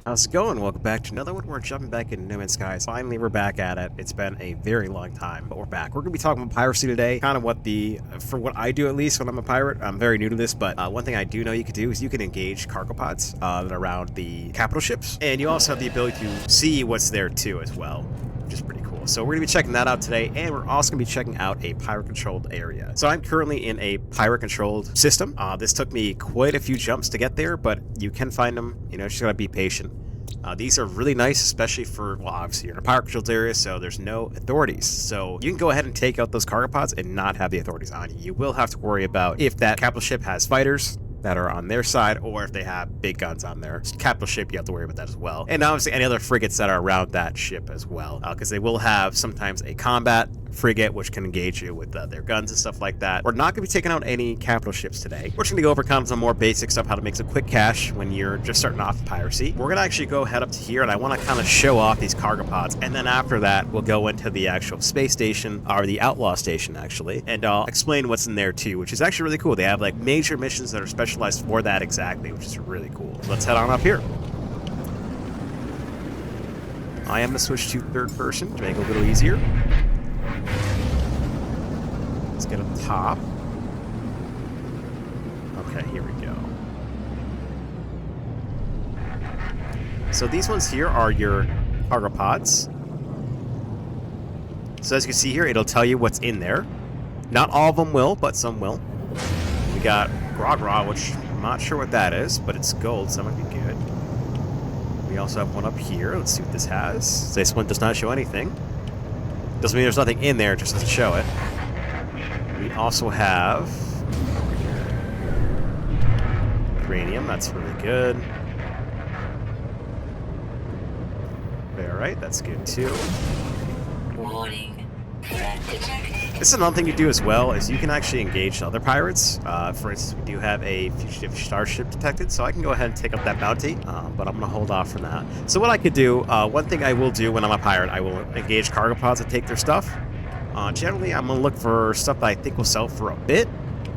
How's it going? Welcome back to another one. We're jumping back into No Man's Skies. Finally, we're back at it. It's been a very long time, but we're back. We're going to be talking about piracy today. Kind of for what I do at least when I'm a pirate. I'm very new to this, but one thing I do know you can do is you can engage cargo pods that are around the capital ships. And you also have the ability to see what's there too as well, which is pretty cool. So we're going to be checking that out today, and we're also going to be checking out a pirate-controlled area. So I'm currently in a pirate-controlled system. This took me quite a few jumps to get there, but you can find them. You know, just got to be patient. These are really nice, especially for, well, obviously you're in a pirate-controlled area, so there's no authorities. So you can go ahead and take out those cargo pods and not have the authorities on you. You will have to worry about if that capital ship has fighters that are on their side, or if they have big guns on their capital ship, you have to worry about that as well. And obviously any other frigates that are around that ship as well, because they will have sometimes a combat frigate which can engage you with their guns and stuff like that. We're not going to be taking out any capital ships today. We're just going to go over kind of some more basic stuff, how to make some quick cash when you're just starting off piracy. We're going to actually go head up to here, and I want to kind of show off these cargo pods, and then after that we'll go into the actual space station, or the outlaw station actually, and I'll explain what's in there too, which is actually really cool. They have like major missions that are specialized for that exactly, which is really cool. So let's head on up here. I am going to switch to third person to make it a little easier. Let's get up top. Okay, here we go. So these ones here are your cargo pods. So as you can see here, it'll tell you what's in there. Not all of them will, but some will. We got Grog, which I'm not sure what that is, but it's gold, so that might be good. We also have one up here. Let's see what this has. So this one does not show anything. Doesn't mean there's nothing in there, it just doesn't show it. We also have uranium, that's really good. Alright, that's good too. Warning. Threat detected. This is another thing you do as well, is you can actually engage other pirates. For instance, we do have a fugitive starship detected, so I can go ahead and take up that bounty, but I'm going to hold off from that. So what I could do, one thing I will do when I'm a pirate, I will engage cargo pods and take their stuff. Generally, I'm going to look for stuff that I think will sell for a bit.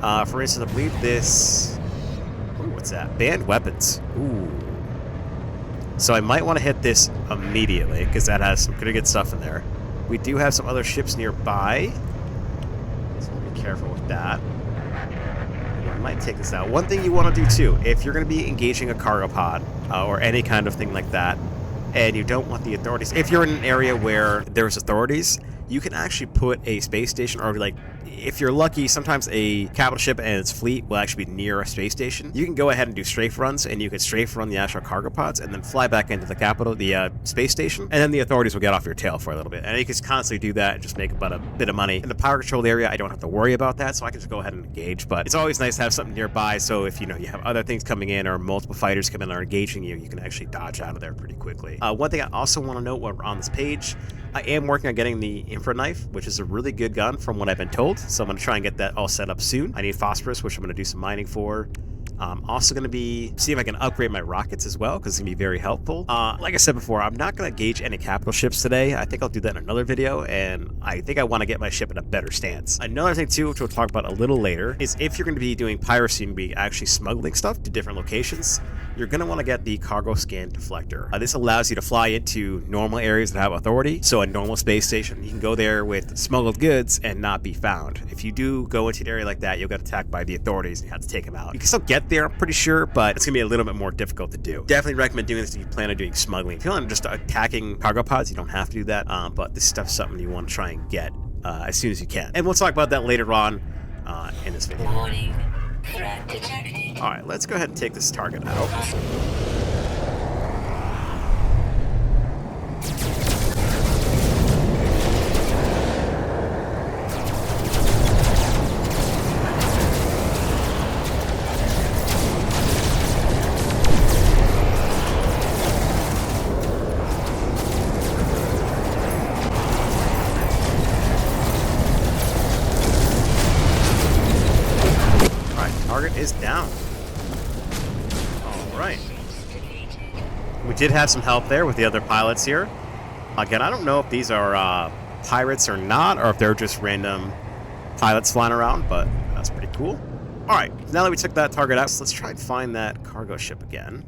For instance, I believe this... Ooh, what's that? Banned weapons. Ooh. So I might want to hit this immediately, because that has some pretty good stuff in there. We do have some other ships nearby. So be careful with that. I might take this out. One thing you want to do too, if you're going to be engaging a cargo pod or any kind of thing like that, and you don't want the authorities, if you're in an area where there's authorities, you can actually put a space station, or like, if you're lucky, sometimes a capital ship and its fleet will actually be near a space station. You can go ahead and do strafe runs, and you can strafe run the actual cargo pods and then fly back into the capital, the space station, and then the authorities will get off your tail for a little bit. And you can constantly do that and just make about a bit of money. In the pirate controlled area, I don't have to worry about that, so I can just go ahead and engage. But it's always nice to have something nearby, so if you have other things coming in or multiple fighters come in and are engaging you, you can actually dodge out of there pretty quickly. One thing I also want to note while we're on this page, I am working on getting the infra knife, which is a really good gun from what I've been told, so I'm going to try and get that all set up soon. I need phosphorus, which I'm going to do some mining for. I'm also going to be see if I can upgrade my rockets as well, because it's going to be very helpful. Like I said before, I'm not going to engage any capital ships today. I think I'll do that in another video, and I think I want to get my ship in a better stance. Another thing too, which we'll talk about a little later, is if you're going to be doing piracy and be actually smuggling stuff to different locations, you're going to want to get the cargo scan deflector. This allows you to fly into normal areas that have authority. So a normal space station, you can go there with smuggled goods and not be found. If you do go into an area like that, you'll get attacked by the authorities and you have to take them out. You can still get there, I'm pretty sure, but it's going to be a little bit more difficult to do. Definitely recommend doing this if you plan on doing smuggling. If you plan on just attacking cargo pods, you don't have to do that, but this stuff's something you want to try and get as soon as you can. And we'll talk about that later on in this video. Warning. Threat detected. Alright, let's go ahead and take this target out. Target is down. Alright. We did have some help there with the other pilots here. Again, I don't know if these are pirates or not, or if they're just random pilots flying around, but that's pretty cool. Alright, now that we took that target out, let's try and find that cargo ship again.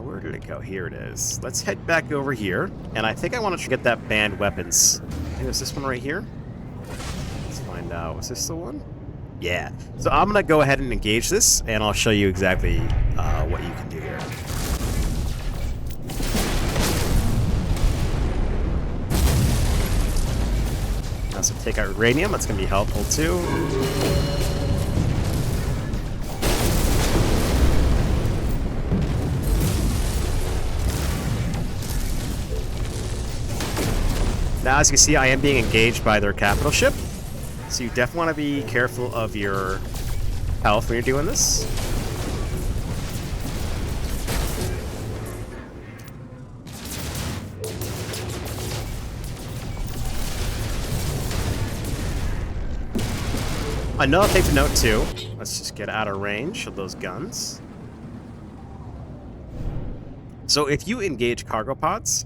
Where did it go? Here it is. Let's head back over here. And I think I want to get that banned weapons. I think it was this one right here. Let's find out. Was this the one? Yeah. So I'm going to go ahead and engage this, and I'll show you exactly what you can do here. So take out uranium. That's going to be helpful too. Now, as you can see, I am being engaged by their capital ship. So you definitely want to be careful of your health when you're doing this. Another thing to note too, let's just get out of range of those guns. So if you engage cargo pods,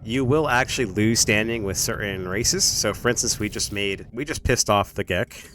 you will actually lose standing with certain races. So for instance, we just pissed off the Gek,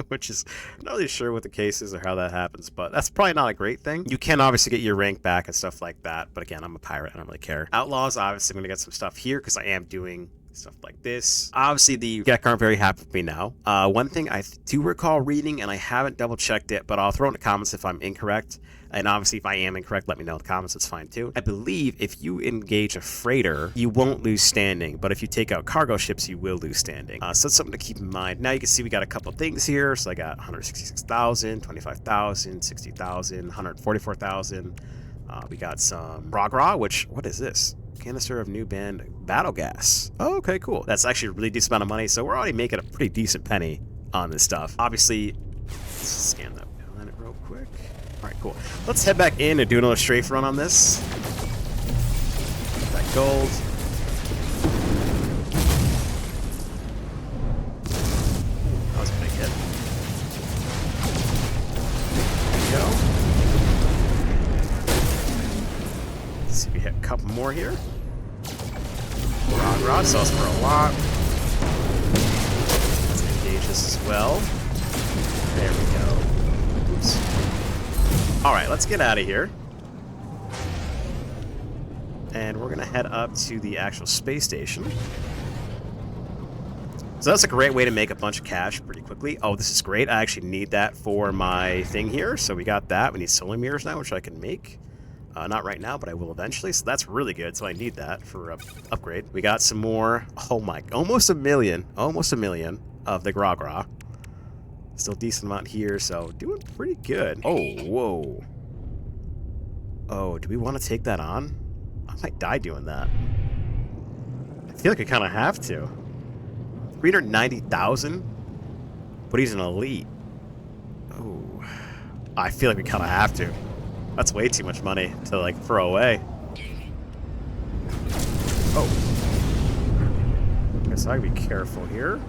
which is not really sure what the case is or how that happens, but that's probably not a great thing. You can obviously get your rank back and stuff like that, but again, I'm a pirate, I don't really care. Outlaws, obviously I'm gonna get some stuff here because I am doing stuff like this. Obviously, the Gek aren't very happy with me now. One thing I do recall reading, and I haven't double checked it, but I'll throw in the comments if I'm incorrect. And obviously, if I am incorrect, let me know in the comments. It's fine too. I believe if you engage a freighter, you won't lose standing, but if you take out cargo ships, you will lose standing. So that's something to keep in mind. Now you can see we got a couple things here. So I got 166,000, 25,000, 60,000, 144,000. We got some Raw, which, what is this? Canister of new band battle gas. Oh, okay, cool. That's actually a really decent amount of money, so we're already making a pretty decent penny on this stuff. Obviously, let's scan that planet real quick. All right, cool. Let's head back in and do another strafe run on this. Get that gold. That was a big hit. There we go. Let's see if we hit a couple more here. Rod sells for a lot. Let's engage this as well. There we go. Oops. Alright, let's get out of here. And we're going to head up to the actual space station. So that's a great way to make a bunch of cash pretty quickly. Oh, this is great. I actually need that for my thing here. So we got that. We need solar mirrors now, which I can make. Not right now, but I will eventually. So that's really good. So I need that for upgrade. We got some more. Oh my, almost a million of the Gra. Still a decent amount here, so doing pretty good. Oh, whoa. Oh, do we want to take that on? I might die doing that. I feel like we kind of have to. 390,000? But he's an elite. Oh, I feel like we kind of have to. That's way too much money to, like, throw away. Oh. Guess I gotta be careful here.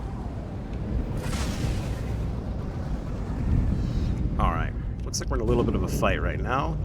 Alright. Looks like we're in a little bit of a fight right now.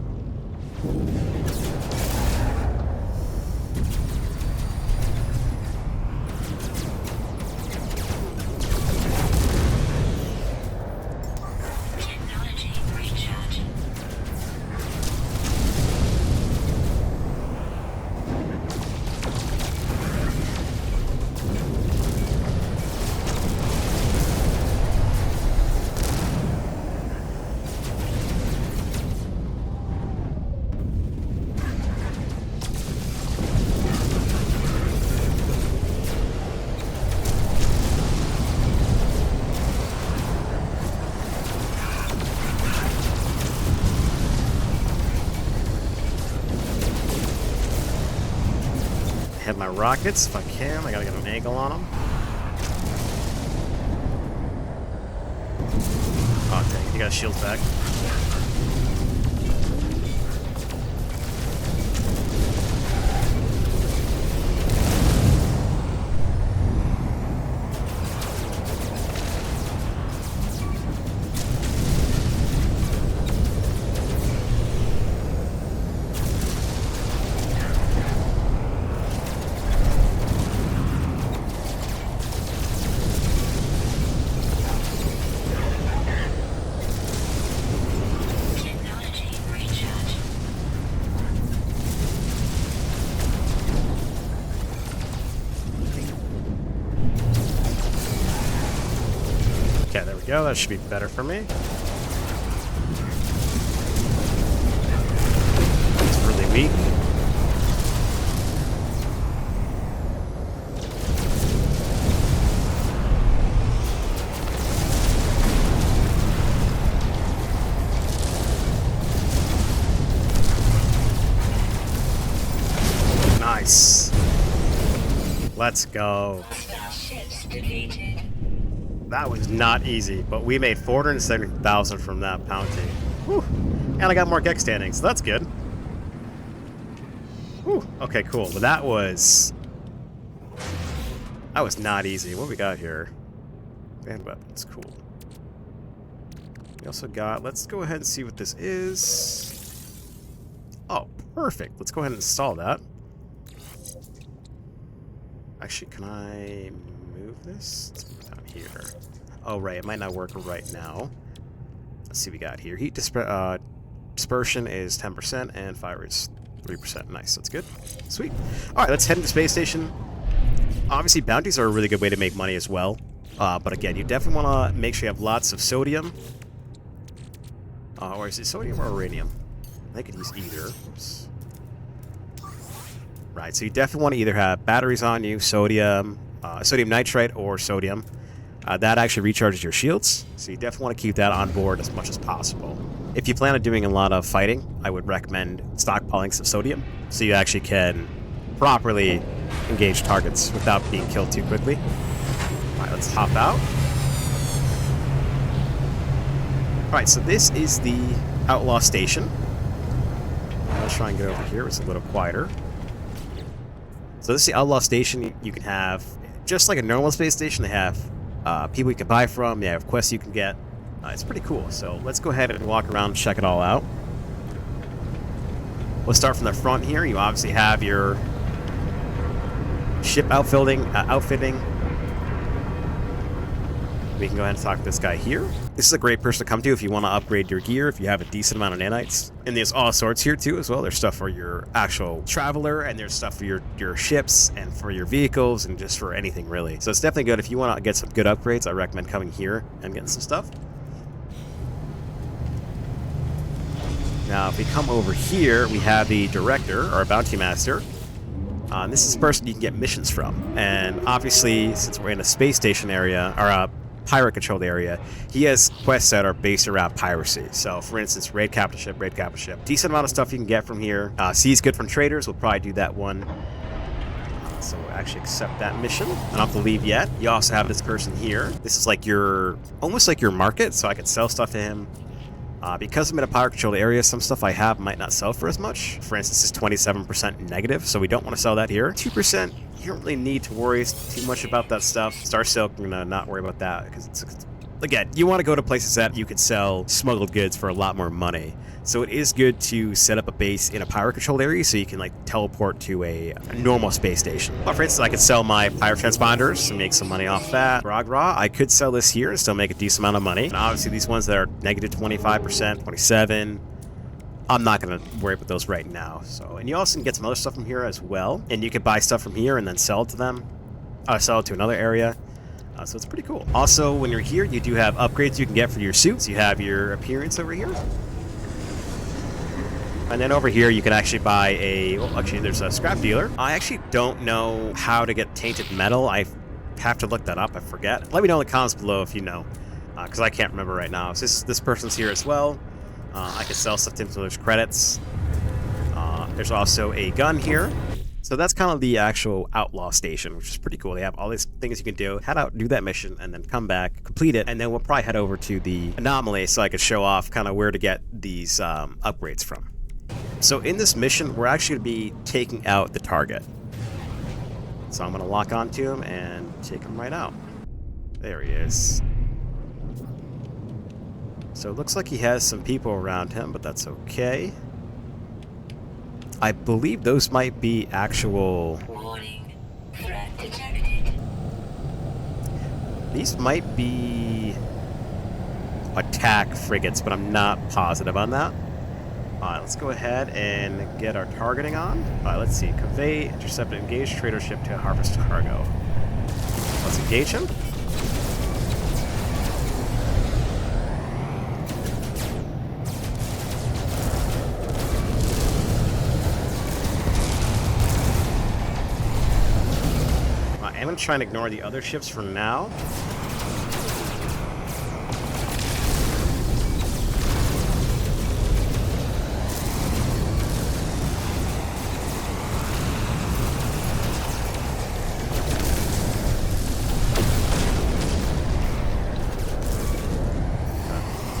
Have my rockets if I can. I gotta get an angle on them. Oh, dang. You got shields back. go. That should be better for me. It's really weak. Nice. Let's go. Starships defeated. That was not easy, but we made 470,000 from that bounty. Whew. And I got more Gex standing, so that's good. Whew. Okay, cool. But that was not easy. What we got here? Band weapons, cool. We also got, let's go ahead and see what this is. Oh, perfect. Let's go ahead and install that. Actually, can I move this? Let's move it down here. Oh, right. It might not work right now. Let's see what we got here. Heat dispersion is 10% and fire is 3%. Nice. That's good. Sweet. All right, let's head to the space station. Obviously, bounties are a really good way to make money as well. But again, you definitely want to make sure you have lots of sodium. Or is it sodium or uranium? I could use either. Oops. Right, so you definitely want to either have batteries on you, sodium, sodium nitrite, or sodium. That actually recharges your shields, so you definitely want to keep that on board as much as possible. If you plan on doing a lot of fighting, I would recommend stockpiling some sodium, so you actually can properly engage targets without being killed too quickly. Alright, let's hop out. Alright, so this is the Outlaw Station. Let's try and get over here, it's a little quieter. So this is the Outlaw Station. You can have, just like a normal space station, they have people you can buy from, they have quests you can get. It's pretty cool. So let's go ahead and walk around and check it all out. We'll start from the front here. You obviously have your ship outfitting. We can go ahead and talk to this guy here. This is a great person to come to if you want to upgrade your gear, if you have a decent amount of nanites. And there's all sorts here too as well. There's stuff for your actual traveler, and there's stuff for your ships and for your vehicles and just for anything really. So it's definitely good if you want to get some good upgrades. I recommend coming here and getting some stuff. Now if we come over here, we have the director or bounty master. This is the person you can get missions from. And obviously, since we're in a space station area, or a pirate-controlled area, he has quests that are based around piracy. So, for instance, raid capital ship, raid capital ship. Decent amount of stuff you can get from here. C is good from traders. We'll probably do that one. So we'll actually accept that mission. I don't have to leave yet. You also have this person here. This is like your, almost like your market, so I can sell stuff to him. Because I'm in a pirate-controlled area, some stuff I have might not sell for as much. For instance, it's 27% negative, so we don't want to sell that here. 2%, you don't really need to worry too much about that stuff. Star Silk, we're going to not worry about that, because it's again, you want to go to places that you could sell smuggled goods for a lot more money. So it is good to set up a base in a pirate-controlled area so you can like teleport to a normal space station. Well, for instance, I could sell my pirate transponders and make some money off that. Raw, I could sell this here and still make a decent amount of money. And obviously these ones that are negative 25%, 27%, I'm not going to worry about those right now. So, and you also can get some other stuff from here as well. And you can buy stuff from here and then sell it to them. Sell it to another area. So it's pretty cool. Also, when you're here, you do have upgrades you can get for your suits. You have your appearance over here. And then over here, you can actually buy a... Well, actually, there's a scrap dealer. I actually don't know how to get tainted metal. I have to look that up. I forget. Let me know in the comments below if you know, because I can't remember right now. So this person's here as well. I can sell stuff to him, so there's credits. There's also a gun here. So that's kind of the actual Outlaw Station, which is pretty cool. They have all these things you can do. Head out, do that mission, and then come back, complete it, and then we'll probably head over to the Anomaly so I can show off kind of where to get these upgrades from. So in this mission, we're actually going to be taking out the target. So I'm going to lock onto him and take him right out. There he is. So it looks like he has some people around him, but that's okay. I believe those might be actual... Warning. Threat detected. These might be attack frigates, but I'm not positive on that. Let's go ahead and get our targeting on. Let's see. Convey, intercept, engage trader ship to harvest cargo. Let's engage him. I'm going to try and ignore the other ships for now.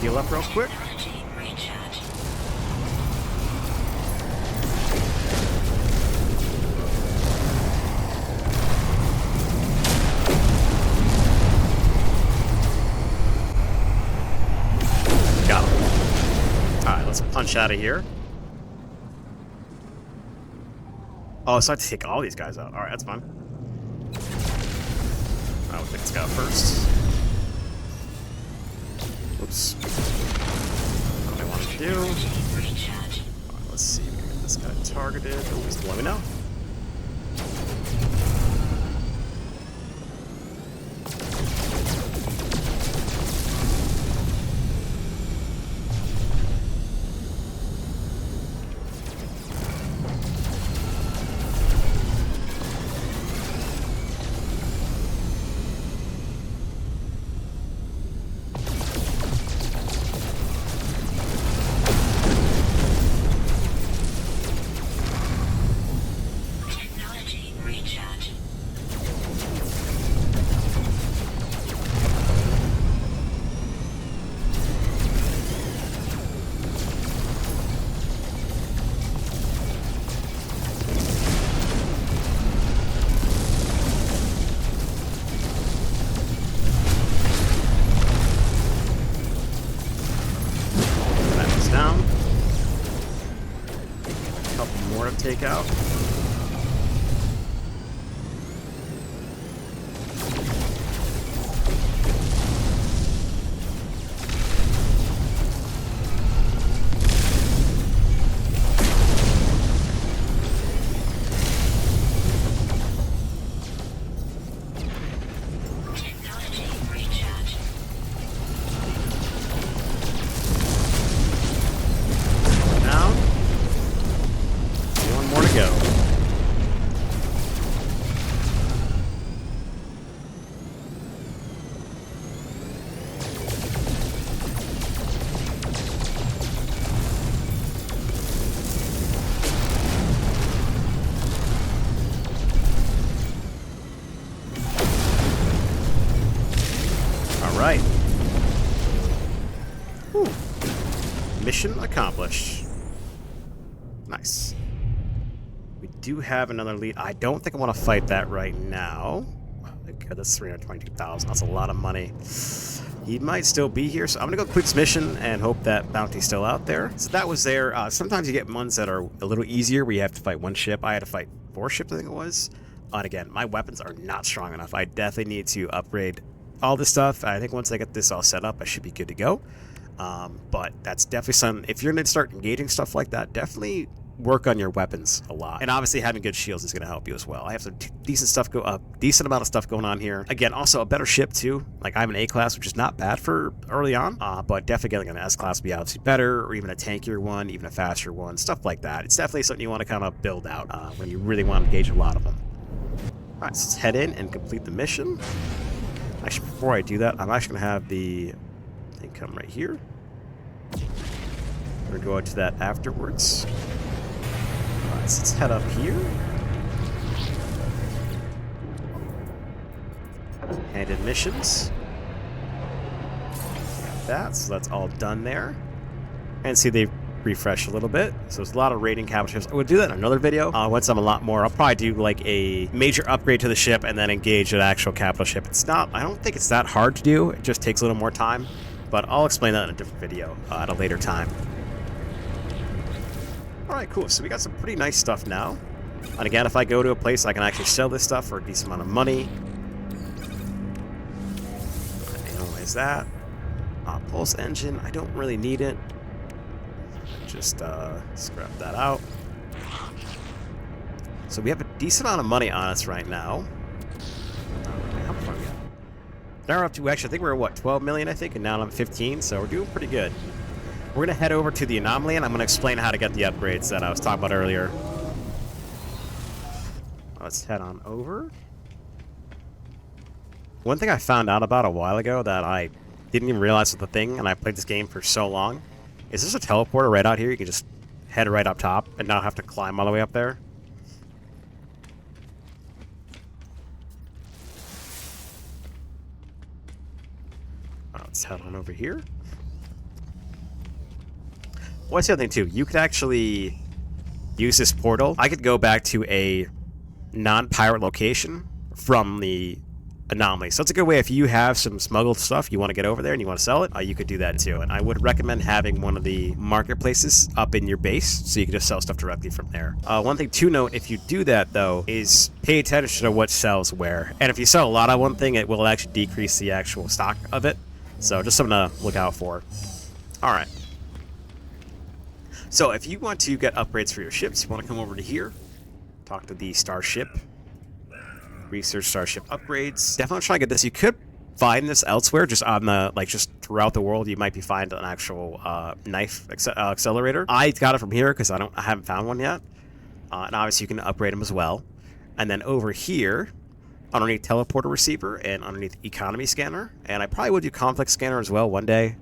Heal up real quick. Got him. Alright, let's punch out of here. Oh, so I have to take all these guys out. Alright, that's fine. I will take this guy out first. Oops. What I want to do. Alright, let's see. We can get this guy targeted. Oh, he's below me now. Take out. Right. Whew. Mission accomplished. Nice. We do have another lead. I don't think I want to fight that right now. Okay, that's 322,000. That's a lot of money. He might still be here, so I'm gonna go complete this mission and hope that bounty's still out there. So that was there. Sometimes you get ones that are a little easier where you have to fight one ship. I had to fight 4 ships, I think it was. And again, my weapons are not strong enough. I definitely need to upgrade all this stuff. I think once I get this all set up, I should be good to go. But that's definitely something. If you're going to start engaging stuff like that, definitely work on your weapons a lot. And obviously having good shields is going to help you as well. I have some decent amount of stuff going on here. Again, also a better ship too. Like I have an A class, which is not bad for early on, but definitely getting an S class would be obviously better, or even a tankier one, even a faster one, stuff like that. It's definitely something you want to kind of build out when you really want to engage a lot of them. All right, so let's head in and complete the mission. Actually, before I do that, I'm actually going to have the thing come right here. We're going to go into that afterwards. Alright, so let's head up here. Handed missions. Got that, so that's all done there. And see, they refresh a little bit. So there's a lot of raiding capital ships. I would do that in another video. Once I'm a lot more, I'll probably do like a major upgrade to the ship and then engage an actual capital ship. It's not, I don't think it's that hard to do. It just takes a little more time, but I'll explain that in a different video at a later time. All right, cool. So we got some pretty nice stuff now. And again, if I go to a place, I can actually sell this stuff for a decent amount of money. Analyze that. Pulse engine, I don't really need it. Just scrap that out. So we have a decent amount of money on us right now. How much are we at? Now we're up to, actually, I think we're at, what, 12 million, I think, and now I'm at 15, so we're doing pretty good. We're going to head over to the anomaly, and I'm going to explain how to get the upgrades that I was talking about earlier. Let's head on over. One thing I found out about a while ago that I didn't even realize was the thing, and I played this game for so long, is there's a teleporter right out here. You can just head right up top and not have to climb all the way up there. Let's head on over here. What's the other thing too? You could actually use this portal. I could go back to a non-pirate location from the anomaly. So it's a good way if you have some smuggled stuff you want to get over there and you want to sell it, you could do that too. And I would recommend having one of the marketplaces up in your base so you can just sell stuff directly from there. One thing to note, if you do that though, is pay attention to what sells where. And if you sell a lot of one thing, it will actually decrease the actual stock of it. So just something to look out for. All right. So if you want to get upgrades for your ships, you want to come over to here, talk to the starship, research starship upgrades. Definitely try to get this. You could find this elsewhere, just on the just throughout the world. You might be find an actual knife accelerator. I got it from here because I haven't found one yet. And obviously you can upgrade them as well. And then over here, underneath teleporter receiver and underneath economy scanner, and I probably would do complex scanner as well one day.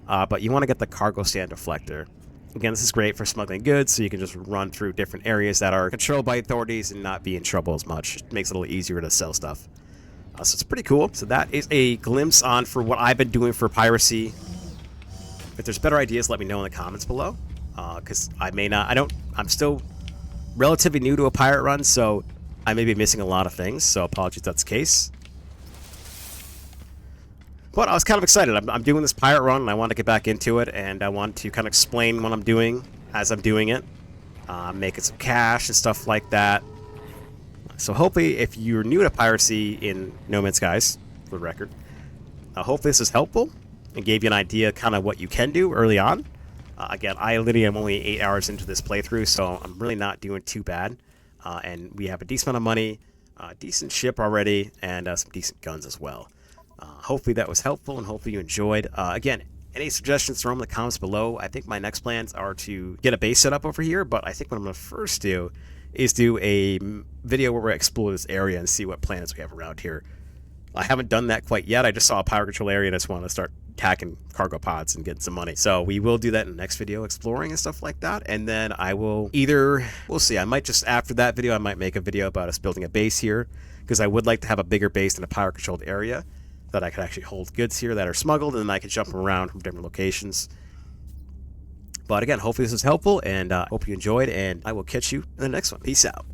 But you want to get the cargo stand deflector. Again, this is great for smuggling goods, so you can just run through different areas that are controlled by authorities and not be in trouble as much. It makes it a little easier to sell stuff. So it's pretty cool. So that is a glimpse on for what I've been doing for piracy. If there's better ideas, let me know in the comments below. Because I'm still relatively new to a pirate run, so I may be missing a lot of things, so apologies if that's the case. But I was kind of excited. I'm doing this pirate run, and I want to get back into it, and I want to kind of explain what I'm doing as I'm doing it. Making some cash and stuff like that. So hopefully, if you're new to piracy in No Man's Skies, for the record, hopefully this is helpful and gave you an idea kind of what you can do early on. Again, I literally am only 8 hours into this playthrough, so I'm really not doing too bad. And we have a decent amount of money, decent ship already, and some decent guns as well. Hopefully that was helpful, and hopefully you enjoyed. Again, any suggestions, throw them in the comments below. I think my next plans are to get a base set up over here, but I think what I'm going to first do is do a video where we explore this area and see what planets we have around here. I haven't done that quite yet. I just saw a power control area and I just want to start attacking cargo pods and getting some money. So we will do that in the next video, exploring and stuff like that. And then I will we'll see. I might just, after that video, I might make a video about us building a base here, because I would like to have a bigger base in a power controlled area that I could actually hold goods here that are smuggled, and then I could jump around from different locations. But again, hopefully this was helpful, and hope you enjoyed, and I will catch you in the next one. Peace out.